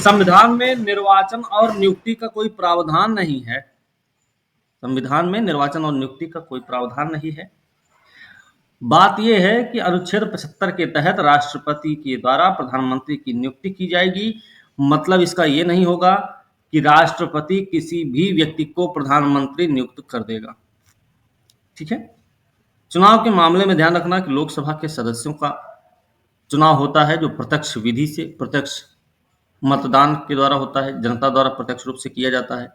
संविधान में निर्वाचन और नियुक्ति का कोई प्रावधान नहीं है। संविधान में निर्वाचन और नियुक्ति का कोई प्रावधान नहीं है। बात यह है कि अनुच्छेद 75 के तहत राष्ट्रपति के द्वारा प्रधानमंत्री की नियुक्ति की जाएगी। मतलब इसका ये नहीं होगा कि राष्ट्रपति किसी भी व्यक्ति को प्रधानमंत्री नियुक्त कर देगा। ठीक है। चुनाव के मामले में ध्यान रखना कि लोकसभा के सदस्यों का चुनाव होता है जो प्रत्यक्ष विधि से, प्रत्यक्ष मतदान के द्वारा होता है, जनता द्वारा प्रत्यक्ष रूप से किया जाता है।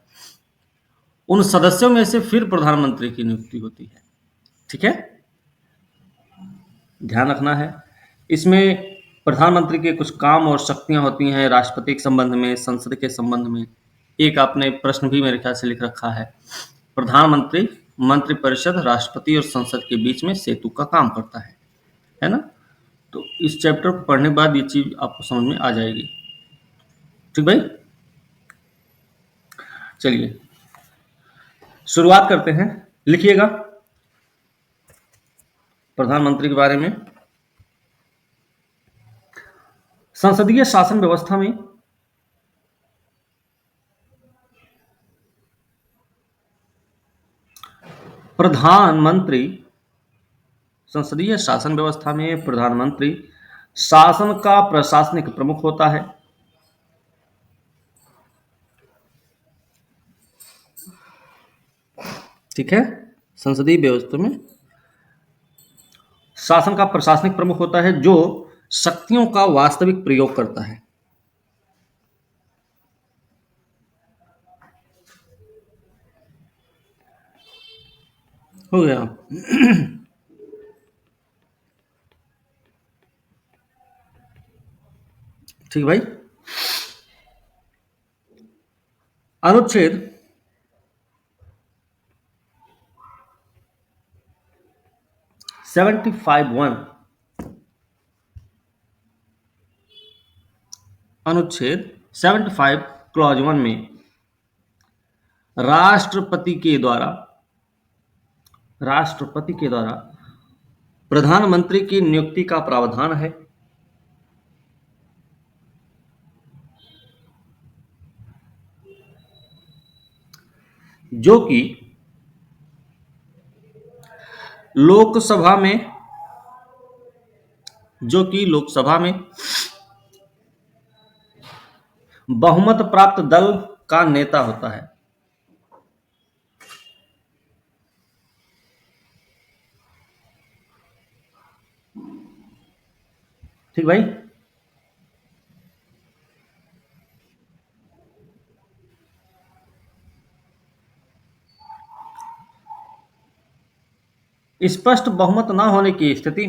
उन सदस्यों में से फिर प्रधानमंत्री की नियुक्ति होती है। ठीक है, ध्यान रखना है। इसमें प्रधानमंत्री के कुछ काम और शक्तियां होती हैं राष्ट्रपति के संबंध में, संसद के संबंध में। एक आपने प्रश्न भी मेरे ख्याल से लिख रखा है, प्रधानमंत्री मंत्रिपरिषद, राष्ट्रपति और संसद के बीच में सेतु का काम करता है ना। तो इस चैप्टर को पढ़ने के बाद ये चीज आपको समझ में आ जाएगी। ठीक भाई, चलिए शुरुआत करते हैं। लिखिएगा प्रधानमंत्री के बारे में। संसदीय शासन व्यवस्था में प्रधानमंत्री, संसदीय शासन व्यवस्था में प्रधानमंत्री शासन का प्रशासनिक प्रमुख होता है। ठीक है, संसदीय व्यवस्था में शासन का प्रशासनिक प्रमुख होता है जो शक्तियों का वास्तविक प्रयोग करता है। हो गया। ठीक भाई, अनुच्छेद 75(1) अनुच्छेद 75 क्लॉज 1 में राष्ट्रपति के द्वारा प्रधानमंत्री की नियुक्ति का प्रावधान है। जो कि लोकसभा में बहुमत प्राप्त दल का नेता होता है। ठीक भाई, स्पष्ट बहुमत न होने की स्थिति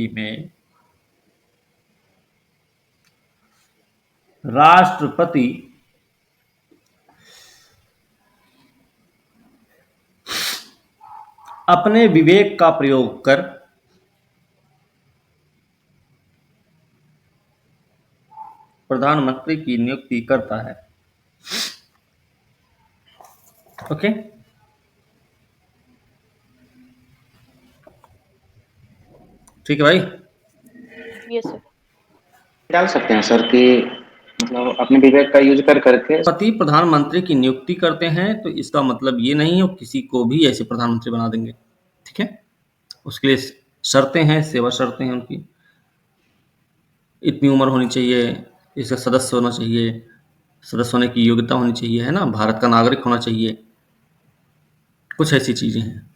में राष्ट्रपति अपने विवेक का प्रयोग कर प्रधानमंत्री की नियुक्ति करता है। ओके, ठीक है भाई। Yes sir. डाल सकते हैं सर कि मतलब अपने विवेक का यूज करके पति प्रधानमंत्री की नियुक्ति करते हैं, तो इसका मतलब ये नहीं है किसी को भी ऐसे प्रधानमंत्री बना देंगे। ठीक है, उसके लिए शर्तें हैं, सेवा शर्तें हैं उनकी। इतनी उम्र होनी चाहिए, इसका सदस्य होना चाहिए, सदस्य होने की योग्यता होनी चाहिए, है ना, भारत का नागरिक होना चाहिए, कुछ ऐसी चीजें हैं।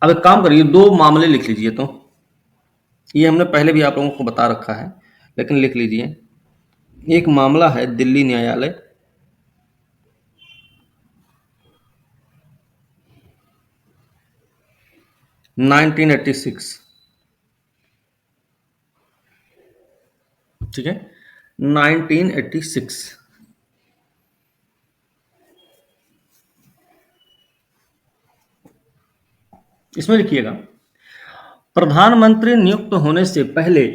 अब एक काम करिए, 2 मामले लिख लीजिए। तो ये हमने पहले भी आप लोगों को बता रखा है, लेकिन लिख लीजिए। एक मामला है दिल्ली न्यायालय, (1986). ठीक है, 1986। इसमें लिखिएगा, प्रधानमंत्री नियुक्त होने से पहले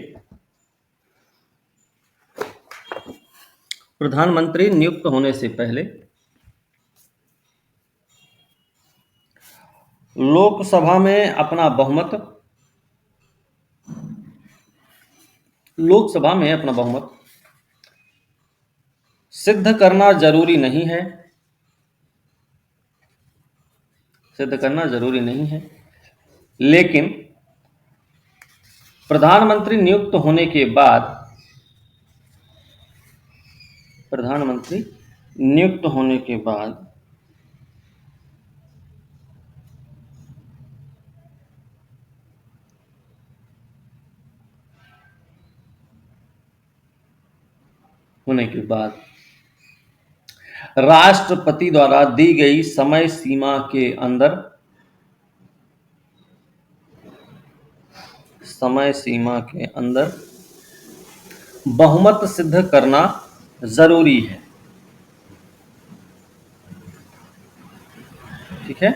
लोकसभा में अपना बहुमत सिद्ध करना जरूरी नहीं है, लेकिन प्रधानमंत्री नियुक्त होने के बाद राष्ट्रपति द्वारा दी गई समय सीमा के अंदर बहुमत सिद्ध करना जरूरी है। ठीक है,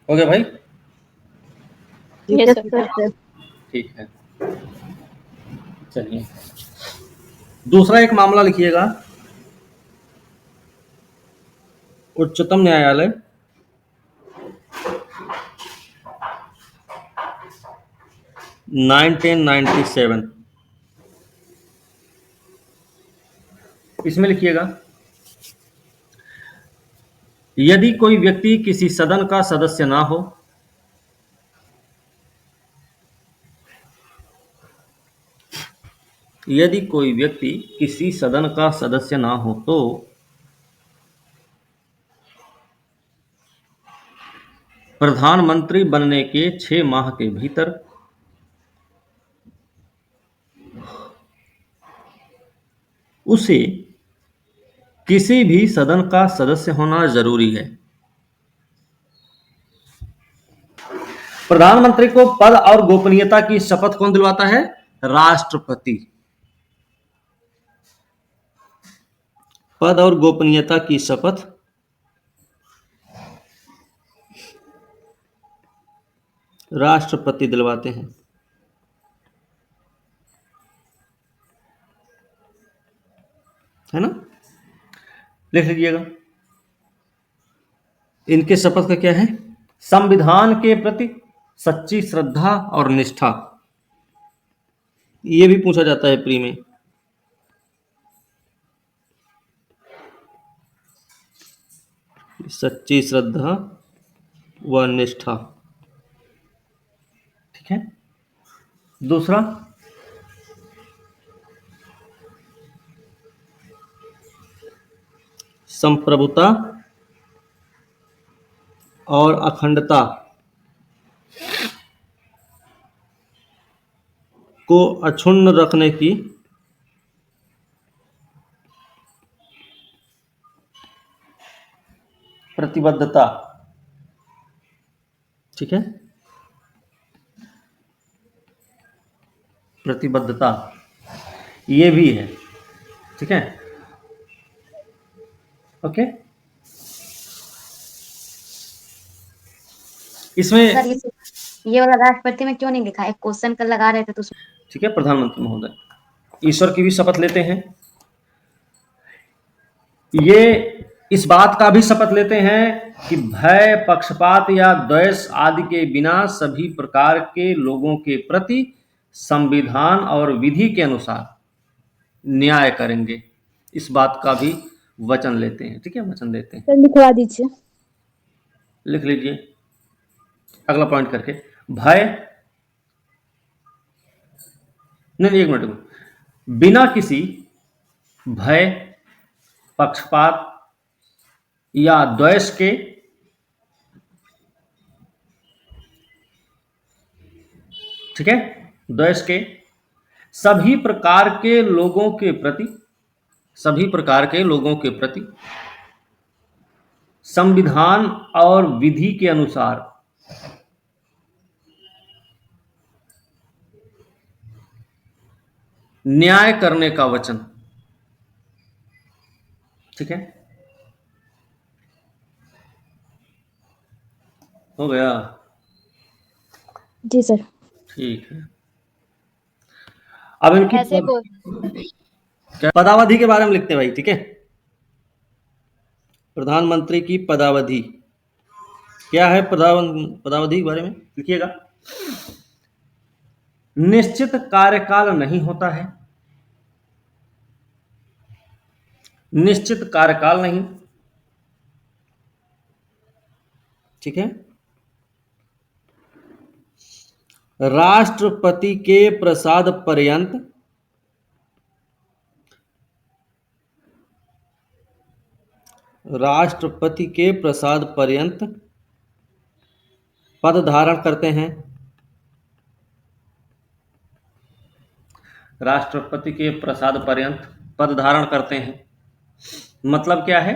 हो गया भाई? Yes, sir. ठीक है, चलिए दूसरा एक मामला लिखिएगा। उच्चतम न्यायालय (1997) इसमें लिखिएगा, यदि कोई व्यक्ति किसी सदन का सदस्य ना हो, तो प्रधानमंत्री बनने के 6 माह के भीतर उसे किसी भी सदन का सदस्य होना जरूरी है। प्रधानमंत्री को पद और गोपनीयता की शपथ कौन दिलवाता है? राष्ट्रपति। पद और गोपनीयता की शपथ राष्ट्रपति दिलवाते हैं। है ना, लिख लीजिएगा। इनके शपथ का क्या है? संविधान के प्रति सच्ची श्रद्धा और निष्ठा। ये भी पूछा जाता है प्री में। सच्ची श्रद्धा व निष्ठा। ठीक है, दूसरा संप्रभुता और अखंडता को अक्षुण्ण रखने की प्रतिबद्धता। ठीक है, प्रतिबद्धता ये भी है। ठीक है, ओके। इसमें सर ये वाला राष्ट्रपति में क्यों नहीं लिखा? एक क्वेश्चन कल लगा रहे थे तो ठीक है, प्रधानमंत्री महोदय ईश्वर की भी शपथ लेते हैं। ये इस बात का भी शपथ लेते हैं कि भय, पक्षपात या द्वेष आदि के बिना सभी प्रकार के लोगों के प्रति संविधान और विधि के अनुसार न्याय करेंगे। इस बात का भी वचन लेते हैं। ठीक है, वचन देते हैं। सर लिखवा दीजिए। लिख लीजिए अगला पॉइंट करके। भय, नहीं एक मिनट, बिना किसी भय, पक्षपात या द्वेष के ठीक है, द्वेष के सभी प्रकार के लोगों के प्रति संविधान और विधि के अनुसार न्याय करने का वचन। ठीक है, हो गया? जी सर। ठीक है, अब इनकी ऐसे को पदावधि के बारे में लिखते हैं भाई, ठीक है। प्रधानमंत्री की पदावधि क्या है, पदावधि के बारे में लिखिएगा। निश्चित कार्यकाल नहीं होता है, निश्चित कार्यकाल नहीं, ठीक है। राष्ट्रपति के प्रसाद पर्यंत राष्ट्रपति के प्रसाद पर्यंत पद धारण करते हैं। राष्ट्रपति के प्रसाद पर्यंत पद धारण करते हैं मतलब क्या है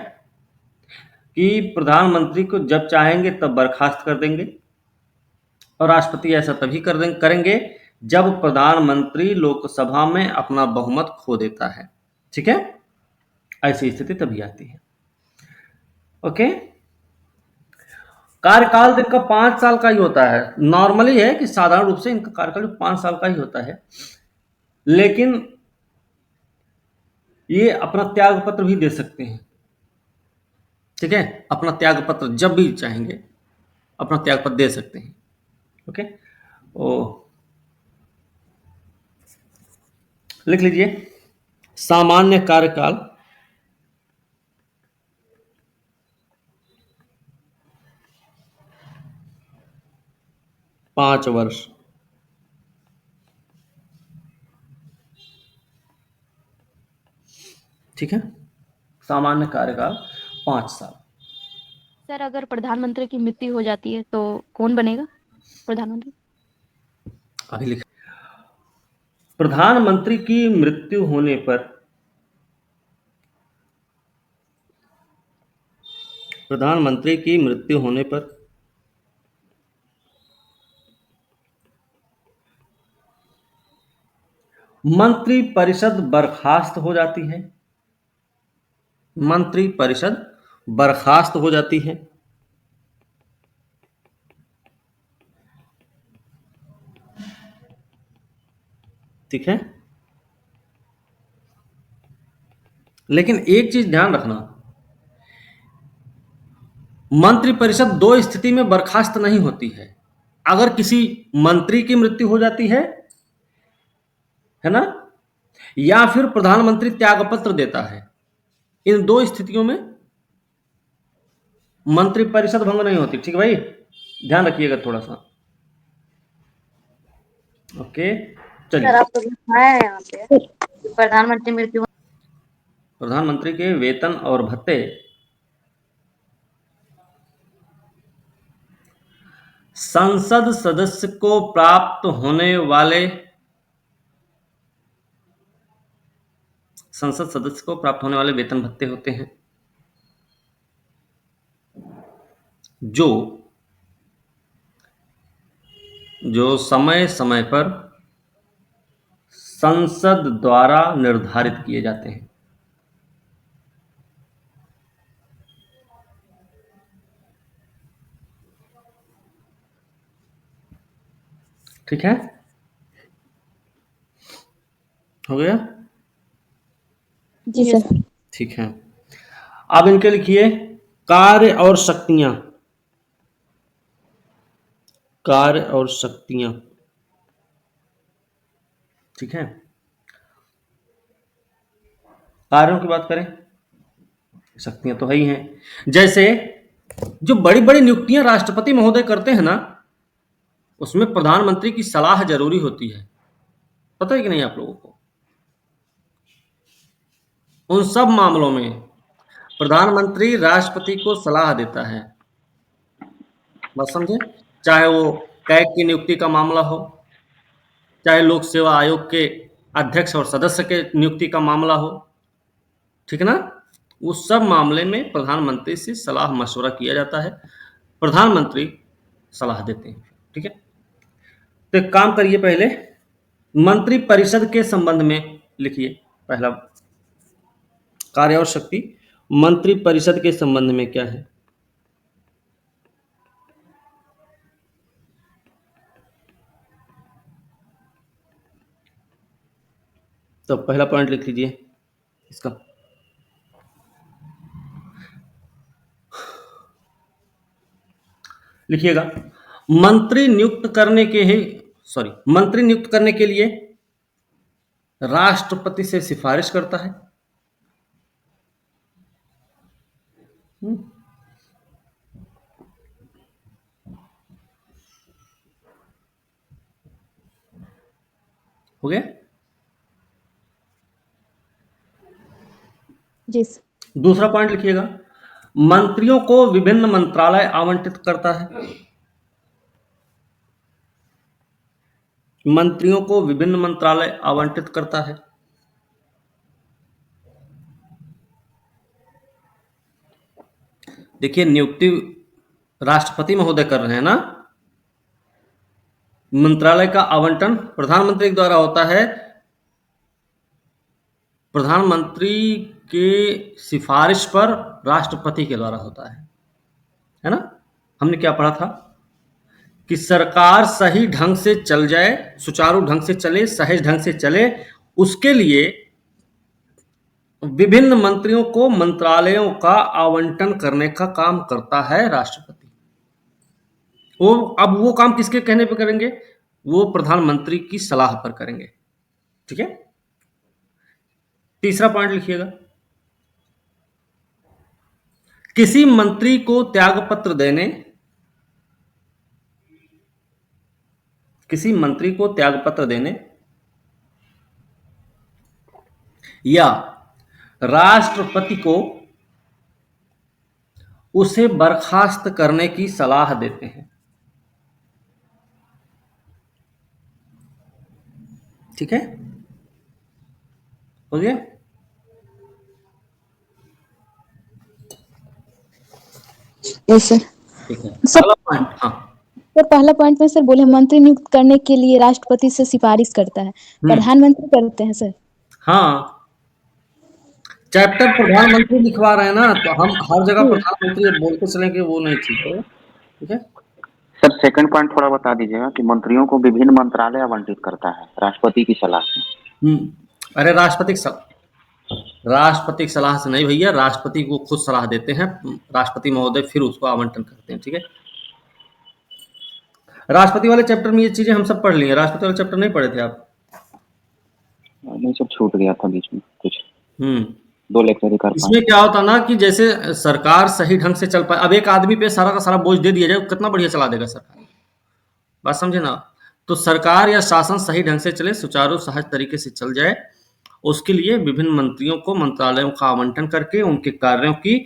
कि प्रधानमंत्री को जब चाहेंगे तब बर्खास्त कर देंगे, और राष्ट्रपति ऐसा तभी करेंगे जब प्रधानमंत्री लोकसभा में अपना बहुमत खो देता है, ठीक है। ऐसी स्थिति तभी आती है। ओके। कार्यकाल तो इनका 5 साल का ही होता है। नॉर्मली है कि साधारण रूप से इनका कार्यकाल 5 साल का ही होता है, लेकिन ये अपना त्याग पत्र भी दे सकते हैं, ठीक है। अपना त्याग पत्र जब भी चाहेंगे अपना त्याग पत्र दे सकते हैं। ओके। ओ लिख लीजिए, सामान्य कार्यकाल 5 वर्ष, ठीक है। सामान्य कार्यकाल 5 साल। सर अगर प्रधानमंत्री की मृत्यु हो जाती है तो कौन बनेगा प्रधानमंत्री? अभी लिख, प्रधानमंत्री की मृत्यु होने पर प्रधानमंत्री की मृत्यु होने पर मंत्रिपरिषद बर्खास्त हो जाती है, मंत्रिपरिषद बर्खास्त हो जाती है, ठीक है। लेकिन एक चीज ध्यान रखना, मंत्रिपरिषद दो स्थिति में बर्खास्त नहीं होती है। अगर किसी मंत्री की मृत्यु हो जाती है ना, या फिर प्रधानमंत्री त्यागपत्र देता है, इन दो स्थितियों में मंत्रिपरिषद भंग नहीं होती, ठीक है भाई, ध्यान रखिएगा थोड़ा सा। ओके सर चलिए। आपको लिखना है यहाँ पे प्रधानमंत्री मृत्यु प्रधानमंत्री के वेतन और भत्ते संसद सदस्य को प्राप्त होने वाले संसद सदस्य को प्राप्त होने वाले वेतन भत्ते होते हैं जो जो समय समय पर संसद द्वारा निर्धारित किए जाते हैं, ठीक है। हो गया, जी सर। ठीक है। अब इनके लिखिए कार्य और शक्तियां, कार्य और शक्तियां, ठीक है। कार्यों की बात करें, शक्तियां तो है ही हैं। जैसे जो बड़ी बड़ी नियुक्तियां राष्ट्रपति महोदय करते हैं ना, उसमें प्रधानमंत्री की सलाह जरूरी होती है, पता है कि नहीं आप लोगों को। उन सब मामलों में प्रधानमंत्री राष्ट्रपति को सलाह देता है, बात समझे। चाहे वो कैग की नियुक्ति का मामला हो, चाहे लोक सेवा आयोग के अध्यक्ष और सदस्य के नियुक्ति का मामला हो, ठीक है ना। उस सब मामले में प्रधानमंत्री से सलाह मशवरा किया जाता है, प्रधानमंत्री सलाह देते हैं, ठीक है। तो एक काम करिए, पहले मंत्रिपरिषद के संबंध में लिखिए। पहला कार्य और शक्ति मंत्रिपरिषद के संबंध में क्या है। तो पहला पॉइंट लिख लीजिए इसका। लिखिएगा, मंत्री नियुक्त करने के लिए राष्ट्रपति से सिफारिश करता है। हो गया। जी दूसरा पॉइंट लिखिएगा, मंत्रियों को विभिन्न मंत्रालय आवंटित करता है। मंत्रियों को विभिन्न मंत्रालय आवंटित करता है। देखिए, नियुक्ति राष्ट्रपति महोदय कर रहे हैं ना, मंत्रालय का आवंटन प्रधानमंत्री के द्वारा होता है। प्रधानमंत्री के सिफारिश पर राष्ट्रपति के द्वारा होता है ना। हमने क्या पढ़ा था कि सरकार सही ढंग से चल जाए, सुचारू ढंग से चले, सहज ढंग से चले, उसके लिए विभिन्न मंत्रियों को मंत्रालयों का आवंटन करने का काम करता है राष्ट्रपति। अब वो काम किसके कहने पर करेंगे? वो प्रधानमंत्री की सलाह पर करेंगे। ठीक है। तीसरा पॉइंट लिखिएगा, किसी मंत्री को त्यागपत्र देने या राष्ट्रपति को उसे बर्खास्त करने की सलाह देते हैं। ठीक है, हो गया। Yes sir. ठीक है, सर अगला पॉइंट। हाँ सर, पहला पॉइंट में सर बोले मंत्री नियुक्त करने के लिए राष्ट्रपति से सिफारिश करता है, प्रधानमंत्री करते हैं सर। हाँ, चैप्टर प्रधानमंत्री लिखवा रहे हैं ना, तो हम हर जगह प्रधानमंत्री बोलते चलें कि वो नहीं ठीक है। ठीक है सर, सेकंड पॉइंट थोड़ा बता दीजिएगा कि मंत्रियों को विभिन्न मंत्रालय आवंटित करता है राष्ट्रपति की सलाह से। अरे राष्ट्रपति की सलाह से नहीं भैया, राष्ट्रपति को खुद सलाह देते हैं, राष्ट्रपति महोदय फिर उसको आवंटन करते हैं। ठीक है, राष्ट्रपति वाले चैप्टर में ये चीजें हम सब पढ़ लिए। राष्ट्रपति वाले चैप्टर नहीं पढ़े थे आप? नहीं सर, छूट गया था बीच में कुछ, 2 लेक्चर ही कर पाए। इसमें क्या होता ना कि जैसे सरकार सही ढंग से चल पाए, अब एक आदमी पे सारा का सारा बोझ दे दिया जाए, कितना बढ़िया चला देगा सरकार। बात समझे ना। तो सरकार या शासन सही ढंग से चले, सुचारू सहज तरीके से चल जाए, उसके लिए विभिन्न मंत्रियों को मंत्रालयों का आवंटन करके उनके कार्यों की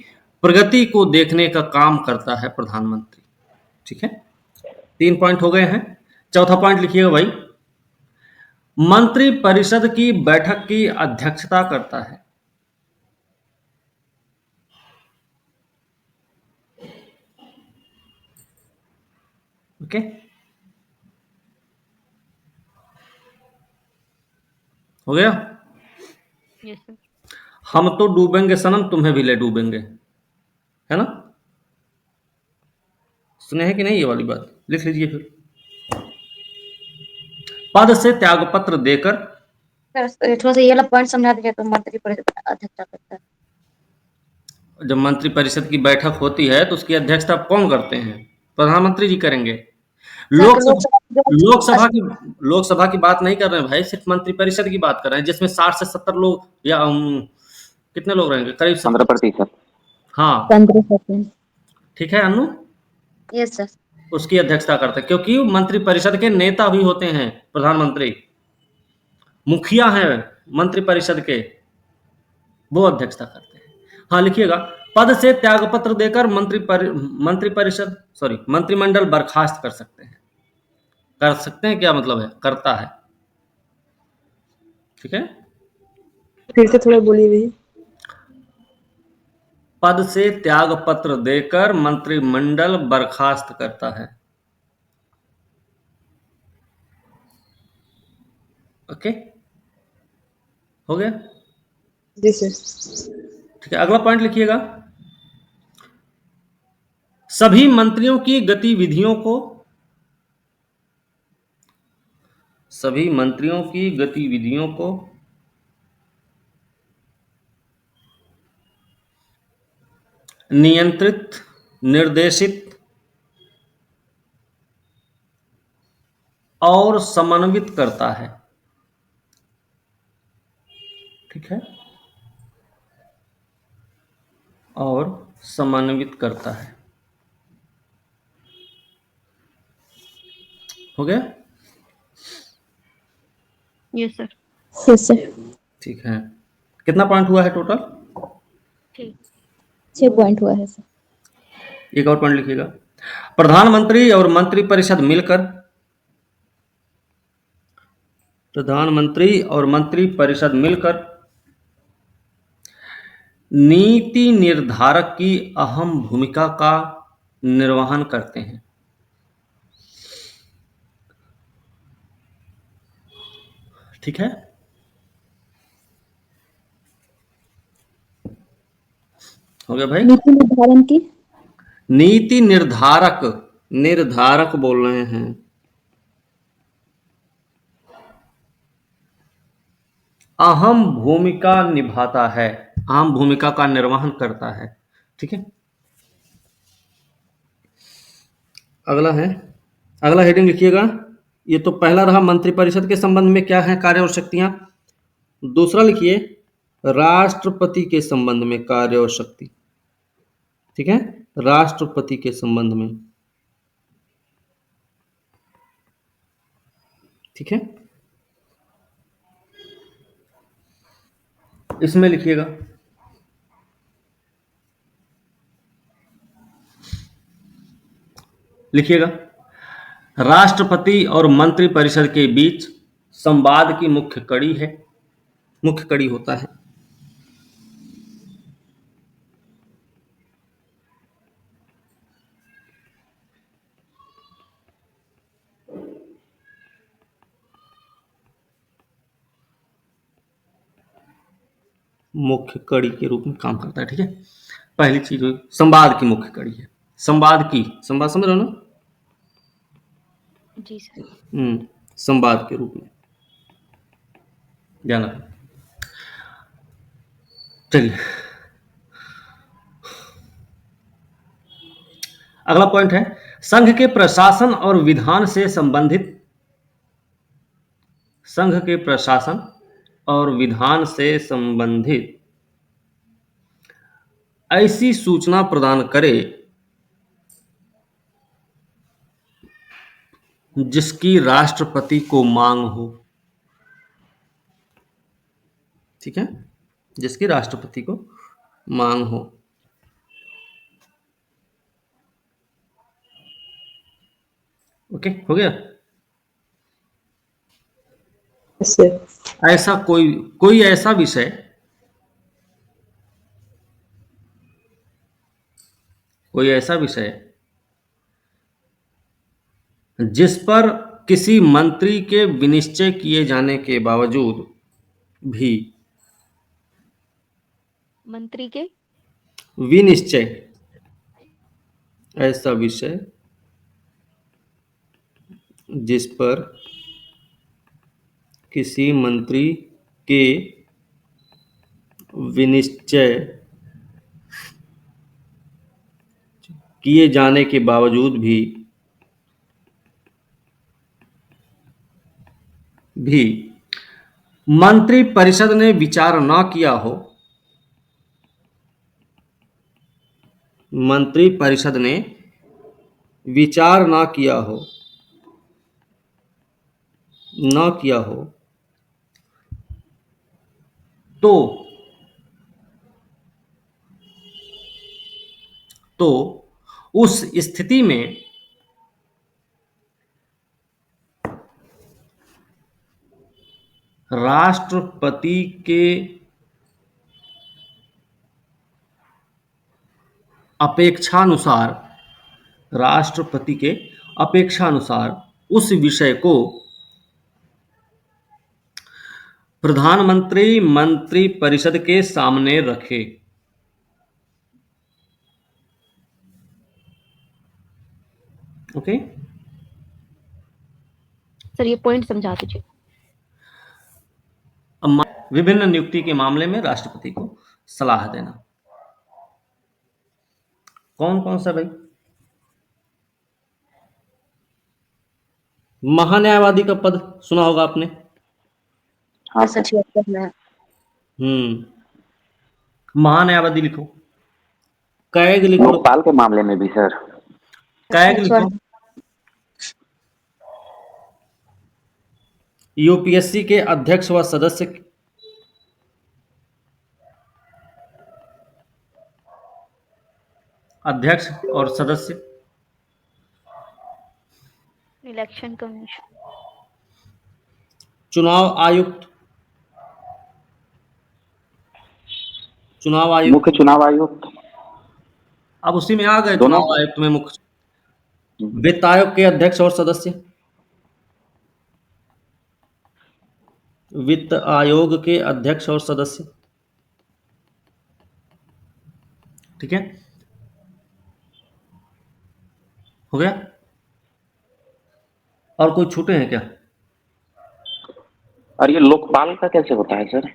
प्रगति को देखने का काम करता है प्रधानमंत्री। ठीक है, 3 पॉइंट हो गए हैं। चौथा पॉइंट लिखिएगा भाई, मंत्री परिषद की बैठक की अध्यक्षता करता है। ओके, हो गया। Yes sir. हम तो डूबेंगे सनम, तुम्हें भी ले डूबेंगे, है ना। सुने हैं कि नहीं ये वाली बात? लिख लीजिए फिर, पद से त्यागपत्र देकर। सर थोड़ा सा ये वाला पॉइंट समझा दीजिए। तो मंत्री परिषद अध्यक्षता करता है। जब मंत्री परिषद की बैठक होती है तो उसकी अध्यक्षता कौन करते हैं? प्रधानमंत्री जी करेंगे। लोकसभा की बात नहीं कर रहे हैं भाई, सिर्फ मंत्री परिषद की बात कर रहे हैं, जिसमें 60 से 70 लोग या कितने लोग रहेंगे? करीब 15%। हाँ 15%। ठीक है अनु, यस सर। उसकी अध्यक्षता करते हैं, क्योंकि मंत्री परिषद के नेता भी होते हैं प्रधानमंत्री, मुखिया हैं मंत्री परिषद के, वो अध्यक्षता करते हैं। हाँ लिखिएगा, पद से त्यागपत्र देकर मंत्रिमंडल बर्खास्त कर सकते हैं। कर सकते हैं क्या मतलब है? करता है। ठीक है, फिर से थोड़ा बोलिए भैया। पद से त्यागपत्र देकर मंत्रिमंडल बर्खास्त करता है। ओके, हो गया। जी सर। ठीक है, अगला पॉइंट लिखिएगा, सभी मंत्रियों की गतिविधियों को नियंत्रित, निर्देशित और समन्वित करता है। ठीक है, और समन्वित करता है। हो गया? Yes sir. Yes sir. ठीक है, कितना पॉइंट हुआ है टोटल? ठीक। 6 पॉइंट हुआ है सर। एक और पॉइंट लिखिएगा। प्रधानमंत्री और मंत्रिपरिषद मिलकर, प्रधानमंत्री और मंत्रिपरिषद मिलकर नीति निर्धारक की अहम भूमिका का निर्वहन करते हैं। ठीक है, हो गया भाई? नीति निर्धारण की, नीति निर्धारक, निर्धारक बोल रहे हैं, अहम भूमिका निभाता है, अहम भूमिका का निर्वहन करता है। ठीक है, अगला है, अगला हेडिंग लिखिएगा। ये तो पहला रहा, मंत्रिपरिषद के संबंध में क्या है कार्य और शक्तियां। दूसरा लिखिए, राष्ट्रपति के संबंध में कार्य और शक्ति। ठीक है, राष्ट्रपति के संबंध में। ठीक है, इसमें लिखिएगा, लिखिएगा, राष्ट्रपति और मंत्रिपरिषद के बीच संवाद की मुख्य कड़ी है, मुख्य कड़ी होता है। मुख्य कड़ी के रूप में काम करता है। ठीक है, पहली चीज हुई संवाद की मुख्य कड़ी है। संवाद की, संवाद समझ रहे हो ना? जी सर। संवाद के रूप में जाना। चलिए, अगला पॉइंट है, संघ के प्रशासन और विधान से संबंधित, संघ के प्रशासन और विधान से संबंधित ऐसी सूचना प्रदान करे जिसकी राष्ट्रपति को मांग हो। ठीक है, जिसकी राष्ट्रपति को मांग हो। ओके, हो गया? ऐसा कोई ऐसा विषय, कोई ऐसा विषय जिस पर किसी मंत्री के विनिश्चय किए जाने के बावजूद भी, मंत्री के विनिश्चय, ऐसा विषय जिस पर किसी मंत्री के विनिश्चय किए जाने के बावजूद भी मंत्रिपरिषद ने विचार न किया हो, मंत्रिपरिषद ने विचार न किया हो, तो उस स्थिति में राष्ट्रपति के अपेक्षानुसार उस विषय को प्रधानमंत्री मंत्रिपरिषद के सामने रखे। ओके, सर ये पॉइंट समझा दीजिए। विभिन्न नियुक्ति के मामले में राष्ट्रपति को सलाह देना। कौन कौन सा भाई? महान्यायवादी का पद सुना होगा आपने। हाँ सर सर। 76 में। महान्यायवादी लिखो। कैग लिखो। लोकपाल के मामले में भी सर। कैग लिखो। यूपीएससी के अध्यक्ष व सदस्य। अध्यक्ष और सदस्य। Election commission. चुनाव आयुक्त। चुनाव आयुक्त। मुख्य चुनाव आयुक्त। अब उसी में आ गए दोनों चुनाव आयुक्त में मुख्य। वित्त आयोग के अध्यक्ष और सदस्य। वित्त आयोग के अध्यक्ष और सदस्य। ठीक है, हो गया। और कोई छूटे हैं क्या? और ये लोकपाल का कैसे होता है सर?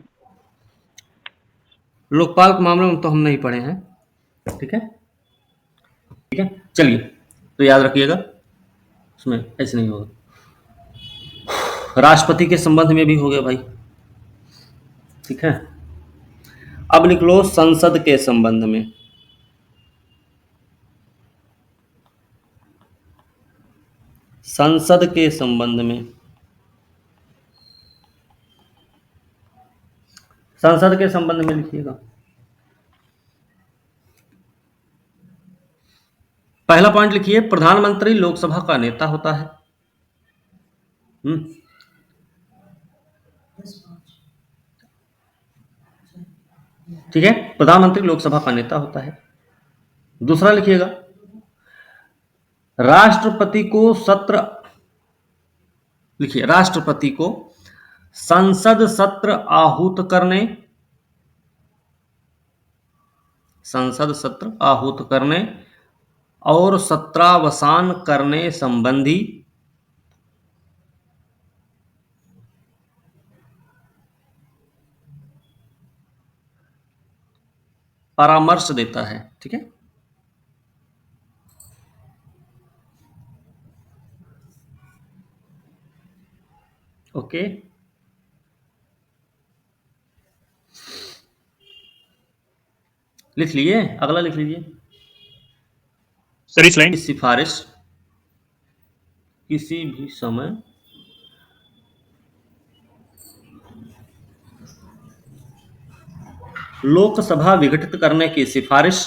लोकपाल के मामले में तो हम नहीं पढ़े हैं। ठीक है, ठीक है, चलिए तो याद रखिएगा, उसमें ऐसे नहीं होगा। राष्ट्रपति के संबंध में भी हो गया भाई। ठीक है, अब लिख लो संसद के संबंध में। संसद के संबंध में। संसद के संबंध में लिखिएगा। पहला पॉइंट लिखिए, प्रधानमंत्री लोकसभा का नेता होता है। ठीक है, प्रधानमंत्री लोकसभा का नेता होता है। दूसरा लिखिएगा, राष्ट्रपति को सत्र, लिखिए राष्ट्रपति को संसद सत्र आहूत करने, संसद सत्र आहूत करने और सत्रावसान करने संबंधी परामर्श देता है। ठीक है, ओके। लिख लिए, अगला लिख लीजिए। सर इस लाइन सिफारिश किसी भी समय लोकसभा विघटित करने की सिफारिश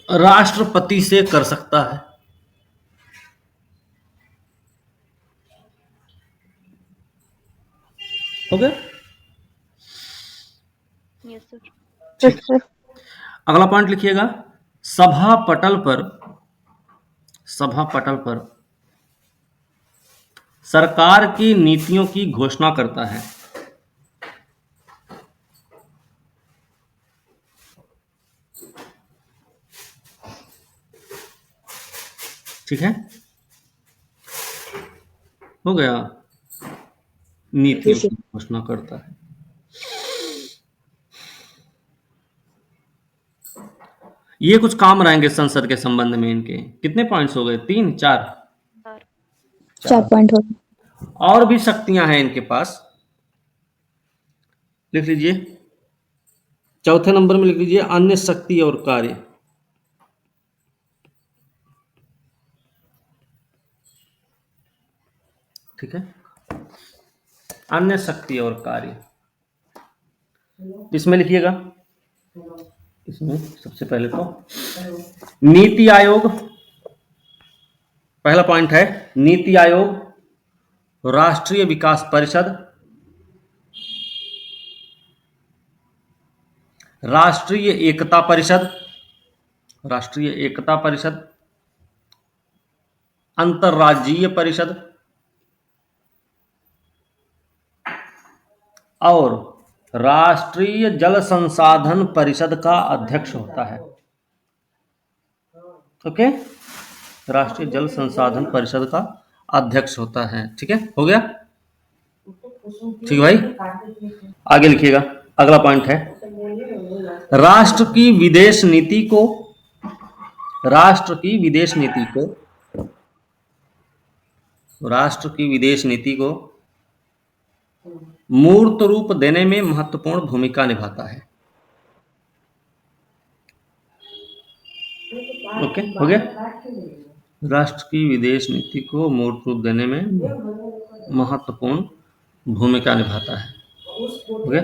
राष्ट्रपति से कर सकता है। हो गया। Yes sir. अगला पॉइंट लिखिएगा, सभा पटल पर, सभा पटल पर सरकार की नीतियों की घोषणा करता है। ठीक है, हो गया, नीतियों की घोषणा करता है। ये कुछ काम रहेंगे संसद के संबंध में। इनके कितने पॉइंट्स हो गए? 3 4 4 पॉइंट हो गए। और भी शक्तियां हैं इनके पास, लिख लीजिए। चौथे नंबर में लिख लीजिए, अन्य शक्ति और कार्य। ठीक है, अन्य शक्ति और कार्य, इसमें लिखिएगा। इसमें सबसे पहले तो नीति आयोग, पहला पॉइंट है नीति आयोग, राष्ट्रीय विकास परिषद, राष्ट्रीय एकता परिषद, राष्ट्रीय एकता परिषद, अंतर्राज्यीय परिषद और राष्ट्रीय जल संसाधन परिषद का अध्यक्ष होता है। ओके, राष्ट्रीय जल संसाधन परिषद का अध्यक्ष होता है। ठीक है, हो गया? ठीक भाई, आगे लिखिएगा। अगला पॉइंट है राष्ट्र की विदेश नीति को राष्ट्र की विदेश नीति को मूर्त रूप देने में महत्वपूर्ण भूमिका निभाता है। ओके, हो गया? राष्ट्र की विदेश नीति को मूर्त रूप देने में महत्वपूर्ण भूमिका निभाता है। हो गया?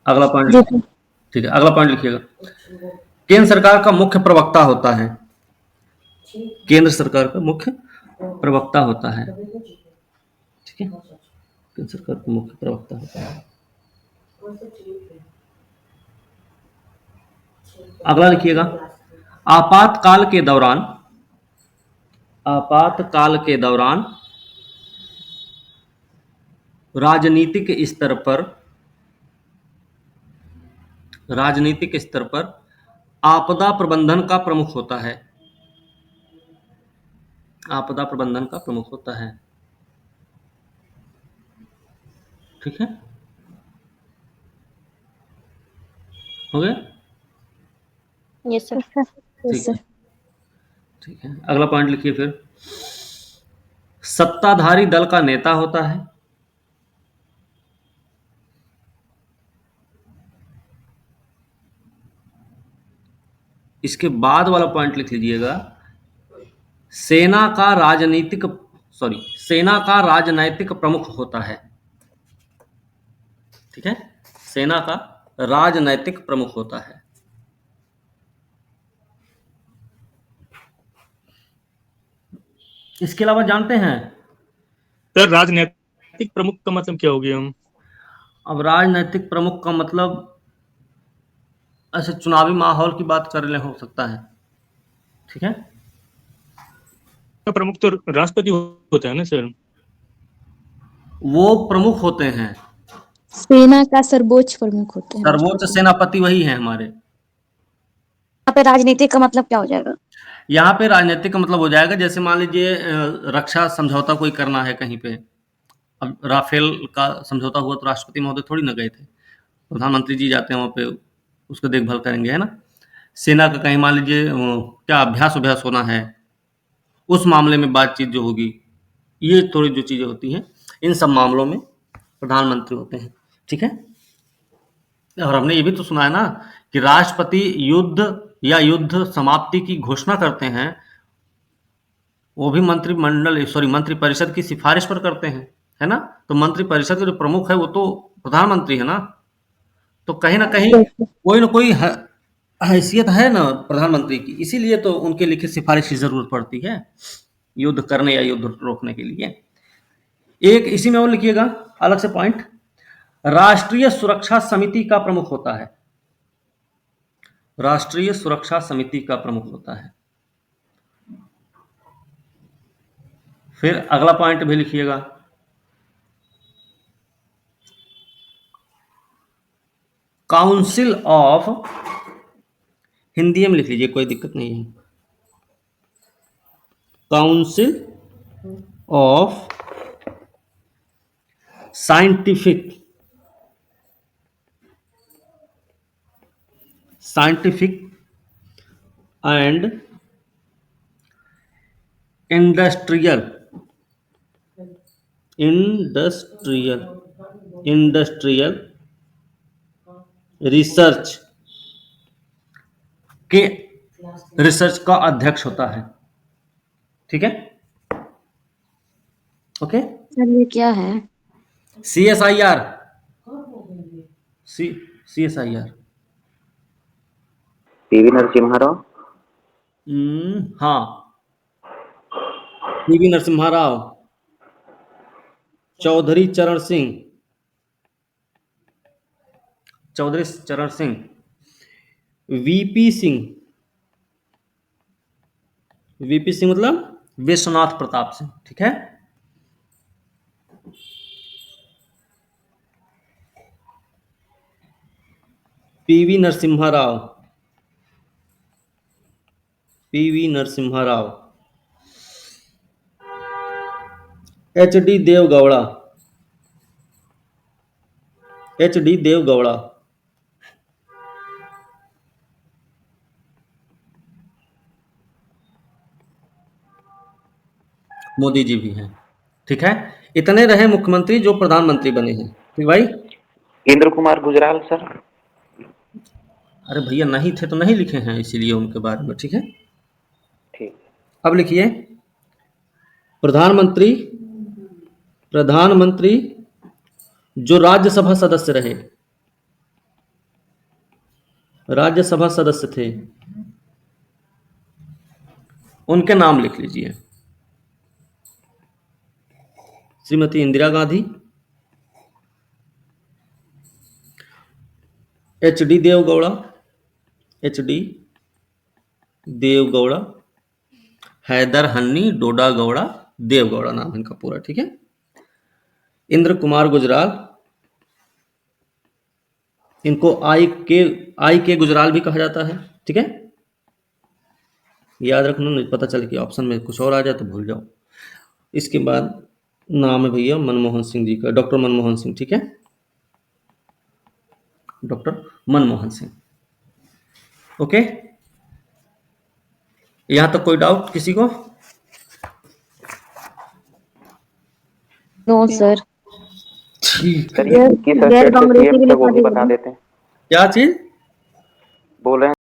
अगला पॉइंट, ठीक है, अगला पॉइंट लिखिएगा। केंद्र सरकार का मुख्य प्रवक्ता होता है। केंद्र सरकार का मुख्य प्रवक्ता होता है। ठीक है, केंद्र सरकार का मुख्य प्रवक्ता होता है। अगला लिखिएगा। आपातकाल के दौरान राजनीतिक स्तर पर आपदा प्रबंधन का प्रमुख होता है। आपदा प्रबंधन का प्रमुख होता है। ठीक है, हो गया? Yes sir. Yes sir. ठीक है, अगला पॉइंट लिखिए फिर। सत्ताधारी दल का नेता होता है। इसके बाद वाला पॉइंट लिख लीजिएगा। सेना का राजनैतिक प्रमुख होता है। ठीक है, सेना का राजनैतिक प्रमुख होता है। इसके अलावा जानते हैं सर राजनीतिक प्रमुख का मतलब क्या हो गया? हम अब राजनैतिक प्रमुख का मतलब ऐसे चुनावी माहौल की बात कर रहे हो सकता है। ठीक है, प्रमुख तो राष्ट्रपति होता है ना सर? वो प्रमुख होते हैं। सेना का सर्वोच्च प्रमुख होते हैं। सर्वोच्च सेनापति वही है हमारे। यहाँ पे राजनीति का मतलब क्या हो जाएगा? यहाँ पे राजनीतिक का मतलब हो जाएगा, जैसे मान लीजिए रक्षा समझौता कोई करना है कहीं पे। अब राफेल का समझौता हुआ तो राष्ट्रपति महोदय थोड़ी ना गए थे, प्रधानमंत्री जी जाते हैं वहाँ पे, उसको देखभाल करेंगे, है ना। सेना का कहीं मान लीजिए क्या अभ्यास होना है, उस मामले में बातचीत जो होगी, ये थोड़ी जो चीज़ें होती हैं, इन सब मामलों में प्रधानमंत्री होते हैं। ठीक है, और हमने ये भी तो सुना है ना कि राष्ट्रपति युद्ध समाप्ति की घोषणा करते हैं, वो भी मंत्रिपरिषद की सिफारिश पर करते हैं, है ना। तो मंत्रिपरिषद का जो प्रमुख है वो तो प्रधानमंत्री है ना। तो कहीं ना कहीं कोई ना कोई हैसियत है ना प्रधानमंत्री की, इसीलिए तो उनके लिखित सिफारिश की जरूरत पड़ती है युद्ध करने या युद्ध रोकने के लिए। एक इसी में और लिखिएगा अलग से पॉइंट, राष्ट्रीय सुरक्षा समिति का प्रमुख होता है। राष्ट्रीय सुरक्षा समिति का प्रमुख होता है। फिर अगला पॉइंट भी लिखिएगा, काउंसिल ऑफ, हिंदी में लिख लीजिए कोई दिक्कत नहीं है, council of scientific and industrial research का अध्यक्ष होता है। ठीक है, ओके। सर ये क्या है? CSIR PV Narasimha Rao. हाँ, पीवी नरसिम्हा राव, चौधरी चरण सिंह, वीपी सिंह मतलब विश्वनाथ प्रताप सिंह। ठीक है, पीवी नरसिम्हा राव, HD देवगौड़ा, HD देवगौड़ा। मोदी जी भी हैं। ठीक है, इतने रहे मुख्यमंत्री जो प्रधानमंत्री बने हैं। ठीक भाई। इंद्र कुमार गुजराल सर। अरे भैया नहीं थे तो नहीं लिखे हैं, इसीलिए उनके बारे में। ठीक है, ठीक। अब लिखिए प्रधानमंत्री, प्रधानमंत्री जो राज्यसभा सदस्य रहे, राज्यसभा सदस्य थे, उनके नाम लिख लीजिए। श्रीमती इंदिरा गांधी, HD देवगौड़ा, HD देवगौड़ा, हैदर हन्नी डोडा गौड़ा देवगौड़ा नाम इनका पूरा। ठीक है, इंद्र कुमार गुजराल, इनको आई के गुजराल भी कहा जाता है। ठीक है, याद रखना, नहीं पता चले कि ऑप्शन में कुछ और आ जाए तो भूल जाओ। इसके बाद नाम है भैया मनमोहन सिंह जी का, डॉक्टर मनमोहन सिंह। ठीक है, डॉक्टर मनमोहन सिंह। ओके, यहां तक कोई डाउट किसी को? No sir. ठीक, सर ये किस स्टेट से सीएम थे वो भी बता देते हैं। क्या चीज बोल रहे हैं